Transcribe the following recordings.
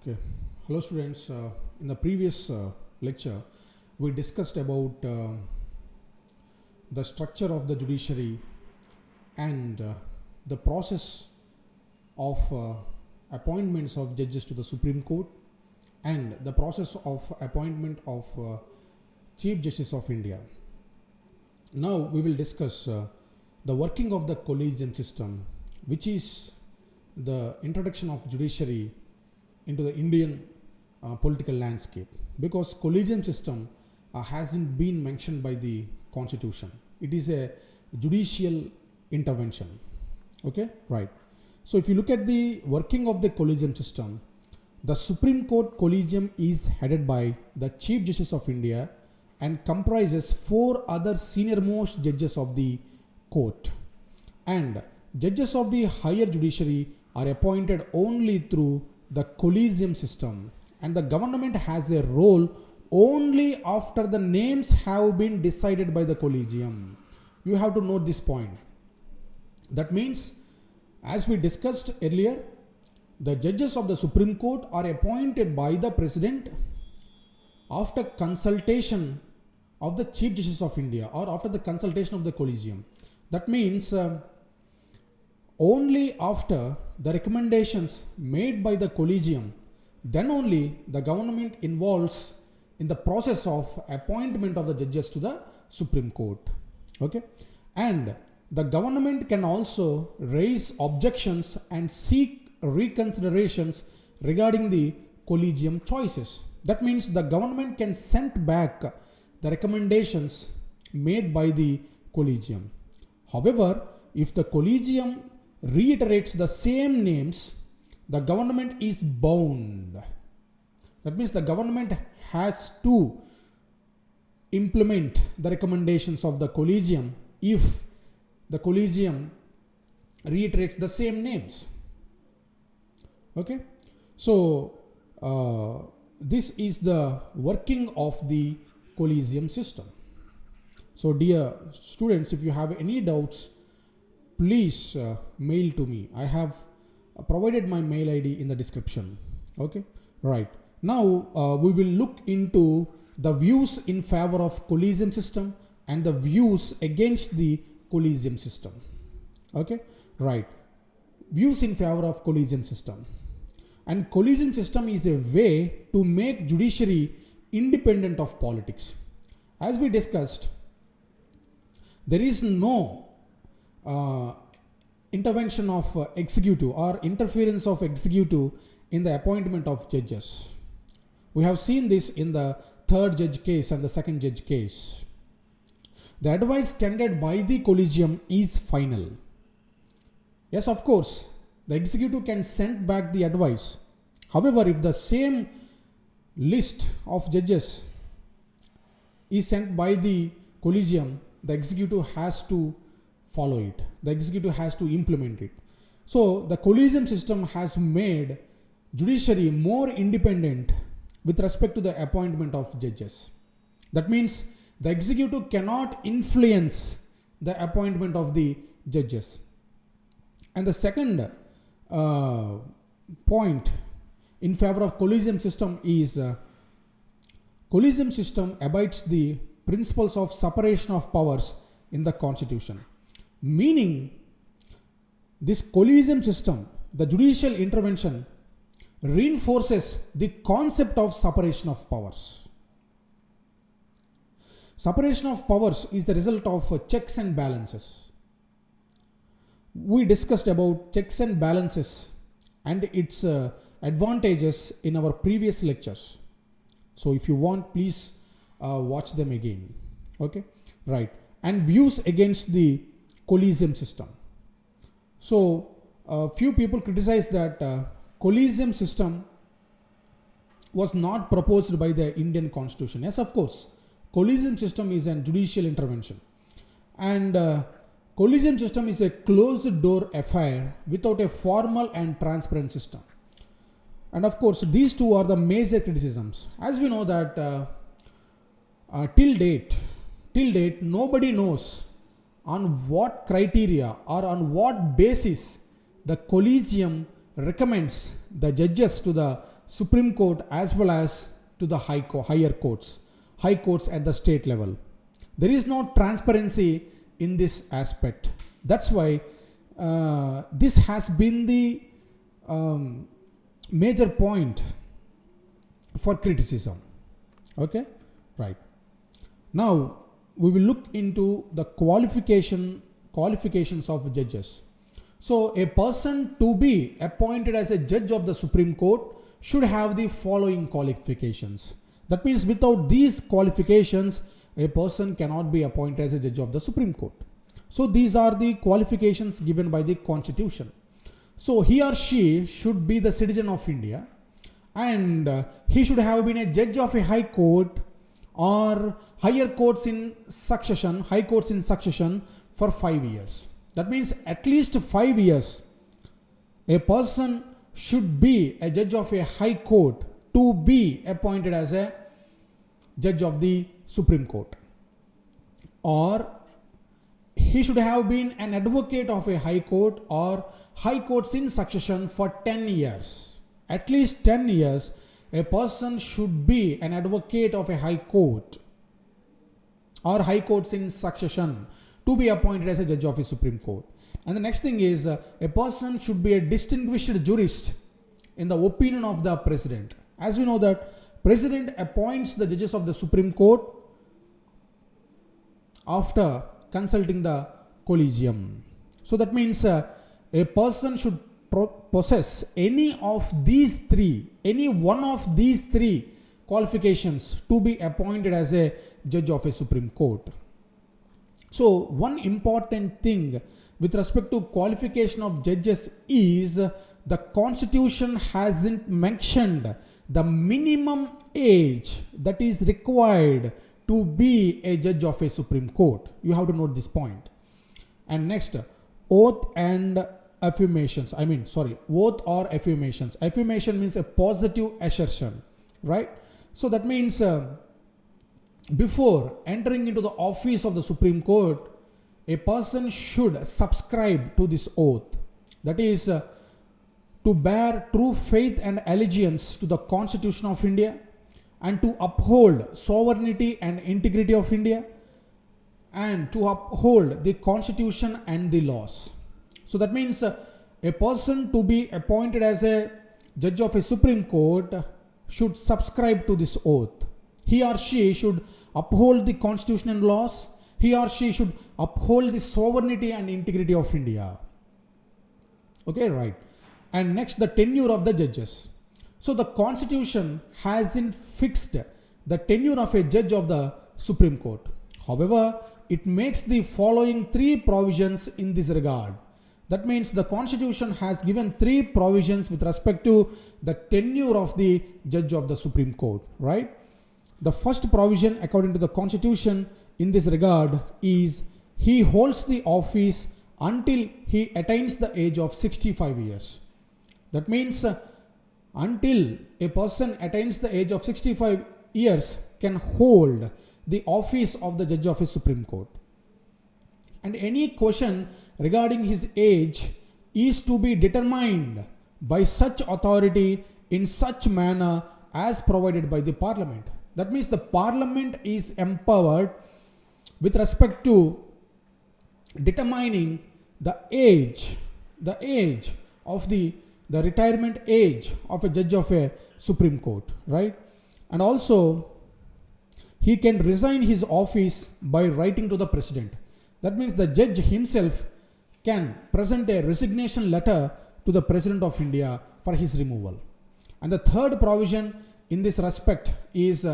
Okay. Hello students. In the previous lecture, we discussed about the structure of the judiciary and the process of appointments of judges to the Supreme Court and the process of appointment of Chief Justice of India. Now we will discuss the working of the collegium system, which is the introduction of judiciary into the Indian political landscape, because collegium system hasn't been mentioned by the constitution. It is a judicial intervention. Okay, right. So if you look at the working of the collegium system, the Supreme Court collegium is headed by the Chief Justice of India and comprises 4 other senior most judges of the court, and judges of the higher judiciary are appointed only through the collegium system, and the government has a role only after the names have been decided by the collegium. You have to note this point. That means, as we discussed earlier, the judges of the Supreme Court are appointed by the President after consultation of the Chief Justice of India or after the consultation of the collegium. That means only after the recommendations made by the collegium, then only the government involves in the process of appointment of the judges to the Supreme Court. Okay, and the government can also raise objections and seek reconsiderations regarding the collegium choices. That means the government can send back the recommendations made by the collegium. However, if the collegium reiterates the same names, the government is bound. That means the government has to implement the recommendations of the collegium if the collegium reiterates the same names. Okay, so this is the working of the collegium system. So dear students, if you have any doubts, please mail to me. I have provided my mail ID in the description. Okay, right. Now we will look into the views in favor of collegium system and the views against the collegium system. Okay, right. Views in favor of collegium system. And collegium system is a way to make judiciary independent of politics. As we discussed, there is no intervention of executive or interference of executive in the appointment of judges. We have seen this in the third judge case and the second judge case. The advice tendered by the collegium is final. Yes, of course, the executive can send back the advice. However, if the same list of judges is sent by the collegium, the executive has to follow it. The executive has to implement it. So the collegium system has made judiciary more independent with respect to the appointment of judges. That means the executive cannot influence the appointment of the judges. And the second point in favor of collegium system is collegium system abides the principles of separation of powers in the constitution. Meaning, this collegium system, the judicial intervention, reinforces the concept of separation of powers. Separation of powers is the result of checks and balances. We discussed about checks and balances and its advantages in our previous lectures. So if you want, please watch them again. Okay, right. And views against the collegium system. So few people criticize that collegium system was not proposed by the Indian constitution. Yes, of course, collegium system is a judicial intervention, and collegium system is a closed door affair without a formal and transparent system. And of course, these two are the major criticisms. As we know that till date nobody knows on what criteria or on what basis the collegium recommends the judges to the Supreme Court as well as to the higher courts at the state level. There is no transparency in this aspect. That's why this has been the major point for criticism. Okay, right. Now we will look into the qualifications of judges. So a person to be appointed as a judge of the Supreme Court should have the following qualifications. That means without these qualifications, a person cannot be appointed as a judge of the Supreme Court. So these are the qualifications given by the Constitution. So he or she should be the citizen of India, and he should have been a judge of a high court or higher courts in succession, high courts in succession for 5 years. That means at least 5 years a person should be a judge of a high court to be appointed as a judge of the Supreme Court, or he should have been an advocate of a high court or high courts in succession for 10 years. At least 10 years a person should be an advocate of a high court or high courts in succession to be appointed as a judge of a Supreme Court. And the next thing is a person should be a distinguished jurist in the opinion of the president. As we know that president appoints the judges of the Supreme Court after consulting the collegium. So that means a person should possess any one of these three qualifications to be appointed as a judge of a Supreme Court. So one important thing with respect to qualification of judges is the Constitution hasn't mentioned the minimum age that is required to be a judge of a Supreme Court. You have to note this point. And next, oath and affirmations. Oath or affirmations. Affirmation means a positive assertion, right? So that means before entering into the office of the Supreme Court, a person should subscribe to this oath. That is to bear true faith and allegiance to the Constitution of India, and to uphold sovereignty and integrity of India, and to uphold the Constitution and the laws. So that means a person to be appointed as a judge of a Supreme Court should subscribe to this oath. He or she should uphold the Constitution and laws. He or she should uphold the sovereignty and integrity of India. Okay, right. And next, the tenure of the judges. So the Constitution hasn't fixed the tenure of a judge of the Supreme Court. However, it makes the following three provisions in this regard. That means the Constitution has given three provisions with respect to the tenure of the judge of the Supreme Court, right? The first provision according to the Constitution in this regard is he holds the office until he attains the age of 65 years. That means until a person attains the age of 65 years can hold the office of the judge of a Supreme Court. And any question regarding his age is to be determined by such authority in such manner as provided by the Parliament. That means the Parliament is empowered with respect to determining the age of the retirement age of a judge of a Supreme Court, right? And also he can resign his office by writing to the president. That means the judge himself can present a resignation letter to the President of India for his removal. And the third provision in this respect is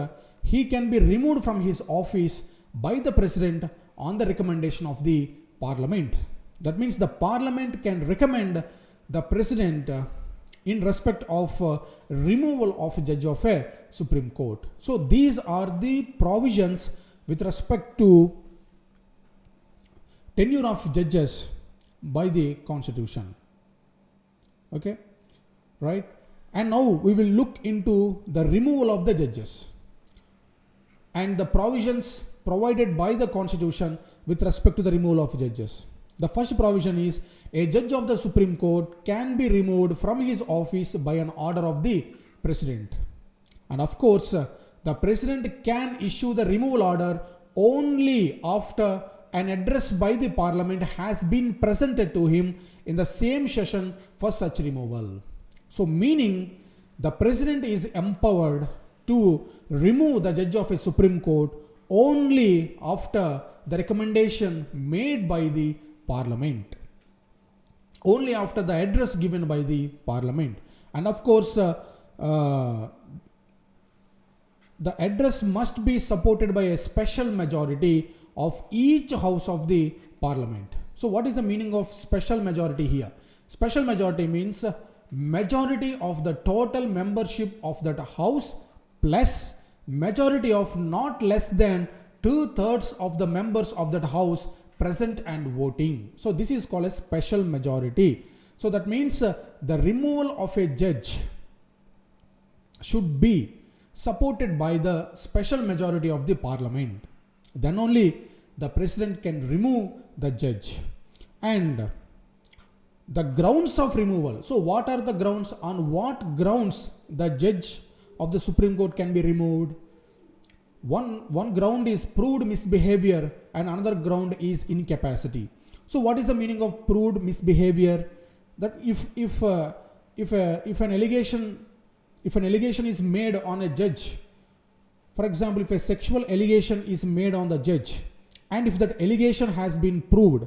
he can be removed from his office by the President on the recommendation of the Parliament. That means the Parliament can recommend the President in respect of removal of a judge of a Supreme Court. So these are the provisions with respect to tenure of judges by the Constitution. Okay, right? And now we will look into the removal of the judges and the provisions provided by the Constitution with respect to the removal of judges. The first provision is a judge of the Supreme Court can be removed from his office by an order of the president. And of course, the president can issue the removal order only after an address by the parliament has been presented to him in the same session for such removal. So meaning the president is empowered to remove the judge of a Supreme Court only after the recommendation made by the parliament, only after the address given by the parliament. And of course, the address must be supported by a special majority of each house of the parliament. So what is the meaning of special majority here? Special majority means majority of the total membership of that house plus majority of not less than 2/3 of the members of that house present and voting. So this is called a special majority. So that means the removal of a judge should be supported by the special majority of the parliament. Then only the president can remove the judge. And the grounds of removal. So what are the grounds? On what grounds the judge of the Supreme Court can be removed? One ground is proved misbehavior and another ground is incapacity. So what is the meaning of proved misbehavior? That if an allegation is made on a judge, for example, if a sexual allegation is made on the judge, and if that allegation has been proved,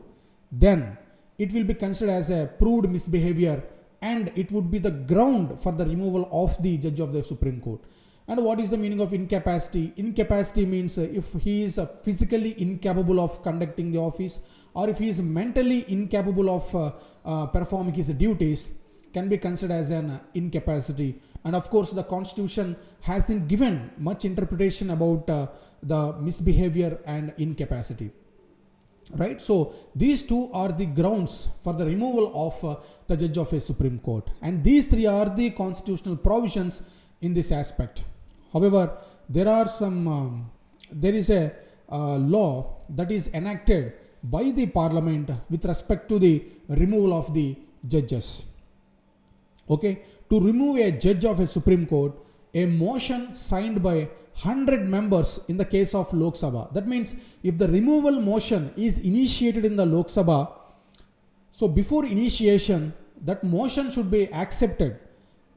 then it will be considered as a proved misbehavior and it would be the ground for the removal of the judge of the Supreme Court. And what is the meaning of incapacity? Incapacity means if he is physically incapable of conducting the office, or if he is mentally incapable of performing his duties, can be considered as an incapacity. And of course, the Constitution hasn't given much interpretation about the misbehavior and incapacity. Right? So these two are the grounds for the removal of the judge of a Supreme Court. And these three are the constitutional provisions in this aspect. However, there is a law that is enacted by the parliament with respect to the removal of the judges. Okay, to remove a judge of a Supreme Court, a motion signed by 100 members in the case of Lok Sabha. That means if the removal motion is initiated in the Lok Sabha, so before initiation, that motion should be accepted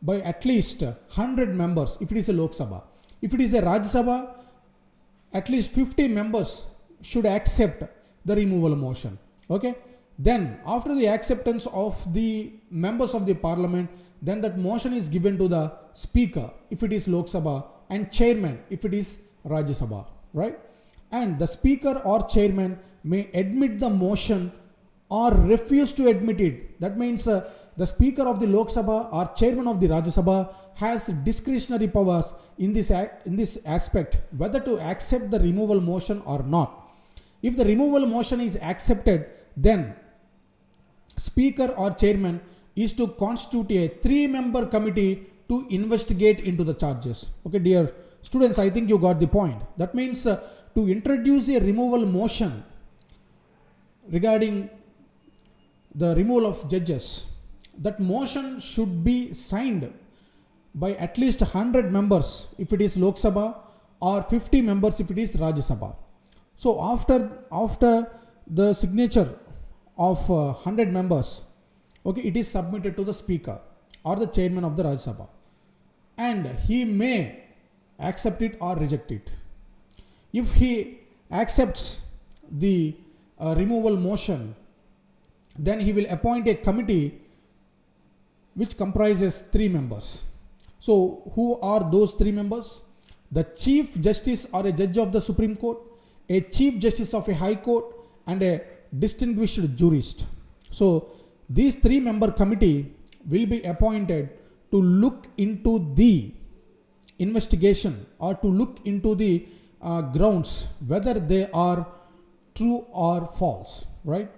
by at least 100 members if it is a Lok Sabha. If it is a Rajya Sabha, at least 50 members should accept the removal motion. Okay. Then after the acceptance of the members of the parliament, then that motion is given to the speaker if it is Lok Sabha and chairman if it is Rajya Sabha, right? And the speaker or chairman may admit the motion or refuse to admit it. That means the speaker of the Lok Sabha or chairman of the Rajya Sabha has discretionary powers in this aspect whether to accept the removal motion or not. If the removal motion is accepted, then speaker or chairman is to constitute a 3-member committee to investigate into the charges. Okay, dear students, I think you got the point. That means to introduce a removal motion regarding the removal of judges, that motion should be signed by at least 100 members if it is Lok Sabha or 50 members if it is Rajya Sabha. So after the signature of 100 members, okay, it is submitted to the speaker or the chairman of the Rajya Sabha, and he may accept it or reject it. If he accepts the removal motion, then he will appoint a committee which comprises 3 members. So who are those 3 members? The Chief Justice or a judge of the Supreme Court, a Chief Justice of a High Court, and a distinguished jurist. So these 3-member committee will be appointed to look into the investigation or to look into the grounds whether they are true or false, right?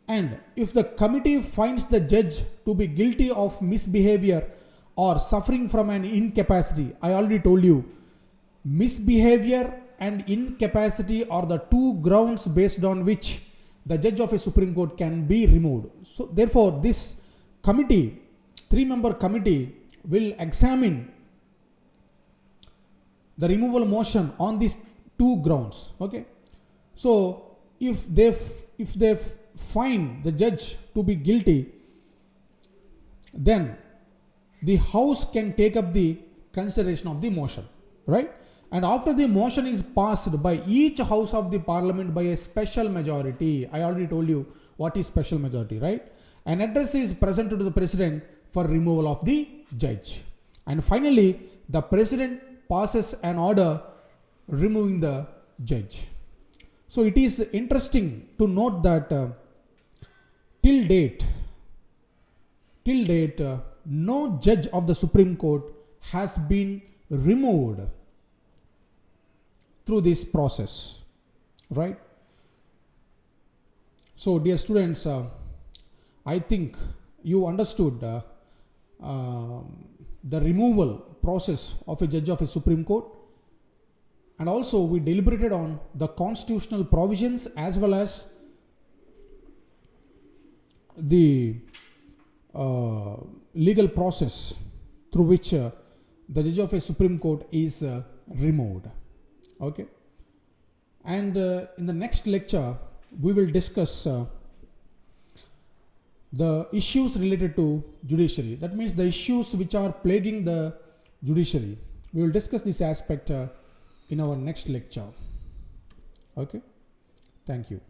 And if the committee finds the judge to be guilty of misbehavior or suffering from an incapacity, I already told you, misbehavior and incapacity are the 2 grounds based on which the judge of a Supreme Court can be removed. So therefore, this committee, 3-member committee, will examine the removal motion on these two grounds. Okay, so if they find the judge to be guilty, then the house can take up the consideration of the motion, right? And after the motion is passed by each house of the parliament by a special majority, I already told you what is special majority, right? An address is presented to the president for removal of the judge. And finally, the president passes an order removing the judge. So it is interesting to note that till date, no judge of the Supreme Court has been removed through this process, right? So dear students, I think you understood the removal process of a judge of a Supreme Court, and also we deliberated on the constitutional provisions as well as the legal process through which the judge of a Supreme Court is removed. Okay, and in the next lecture we will discuss the issues related to judiciary. That means the issues which are plaguing the judiciary. We will discuss this aspect in our next lecture. Okay, thank you.